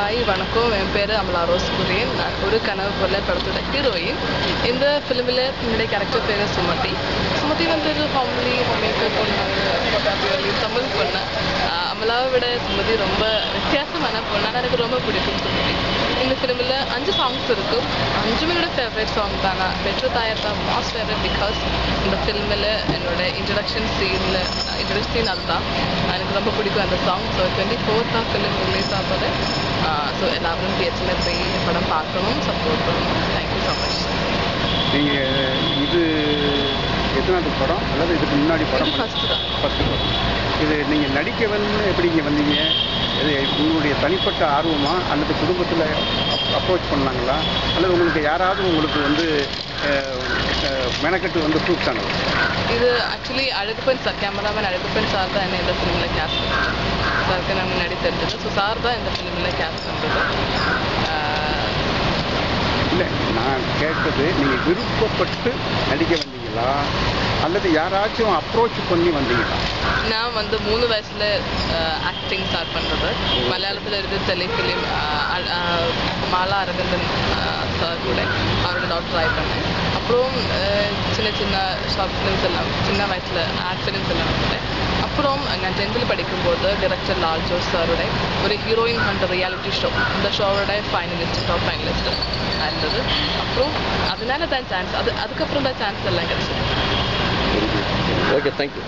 Hi வணக்கம். என் பேர் Amala rose Kurien. நான் ஒரு கனவு போல படத்தோட ஹீரோயின். இந்த ஃபிலிமில் என்னுடைய கேரக்டர் பேர் சுமதி. சுமதி வந்து ஒரு ஹோம்மேக்கர் பொண்ணு, பியூர்லி தமிழ் பொண்ணு. அமலாவை விட சுமதி ரொம்ப வித்தியாசமான பொண்ணு. ஆனால் எனக்கு ரொம்ப பிடிக்கும் சுமதி. இந்த ஃபிலிமில் 5 சாங்ஸ் இருக்கும். 5மே என்னோட ஃபேவரட் சாங் தான். நான் பெற்ற தாயார் தான் மோஸ்ட் ஃபேவரட். பிகாஸ் இந்த ஃபிலிமில் என்னோட இன்ட்ரடக்ஷன் சீன் அதுதான் எனக்கு ரொம்ப பிடிக்கும் அந்த song. So 24th film release ஆகுது. ஸோ எல்லாரும் தியேட்டரில் போய் படம் பார்க்கணும், சப்போர்ட் பண்ணணும். Thank you so much. நீங்கள் இது எத்தனாவது படம் அல்லது இதுக்கு முன்னாடி படம்? ஃபஸ்ட்டு தான். ஃபஸ்ட்டு படம். இது நீங்கள் நடிக்க வந்து எப்படி இங்கே வந்தீங்க? இது உங்களுடைய தனிப்பட்ட ஆர்வமா அல்லது குடும்பத்தில் அப்ரோச் பண்ணாங்களா அல்லது உங்களுக்கு யாராவது உங்களுக்கு வந்து மெனக்கட்டு வந்து கூப்பிட்டாங்களா? இது ஆக்சுவலி அழகுப்பன் சார், கேமராமேன் அழகுப்பன் சார் தான் என்ன இந்த ஃபிலிமில் கேஸ்ட் பண்ணுறது. சாருக்கு நான் முன்னாடி தெரிஞ்சது. ஸோ சார் தான் இந்த ஃபிலிமில் கேஸ்ட் பண்ணுறது. இல்லை, நான் கேட்டது நீங்கள் விருப்பப்பட்டு நடிக்க வந்தீங்களா அல்லது யாராச்சும் அப்ரோச் பண்ணி வந்தீங்களா? நான் வந்து 3 வயசில் ஆக்டிங் ஸ்டார்ட் பண்ணுறது. மலையாளத்தில் இருந்து தெலுங்கு ஃபிலிம் மாலா அரவிந்தன் சார் கூட அவரோட டாக்டர் ட்ரை பண்ணேன். அப்புறம் சின்ன சின்ன ஷார்ட் ஃபிலிம்ஸ் எல்லாம் சின்ன வயசில் ஆர்ட் ஃபிலிம்ஸ் எல்லாம் வந்தேன். அப்புறம் நான் 10th படிக்கும்போது டைரக்டர் லால் ஜோஸ் சாரோட ஒரு ஹீரோயின் ஹண்ட் ரியாலிட்டி ஷோ, இந்த ஷோவோட டாப் ஃபைனலிஸ்ட் இருந்தது. அப்புறம் அதனால தான் சான்ஸ், அதுக்கப்புறம் தான் சான்ஸ் எல்லாம் கிடைச்சது. Okay, thank you.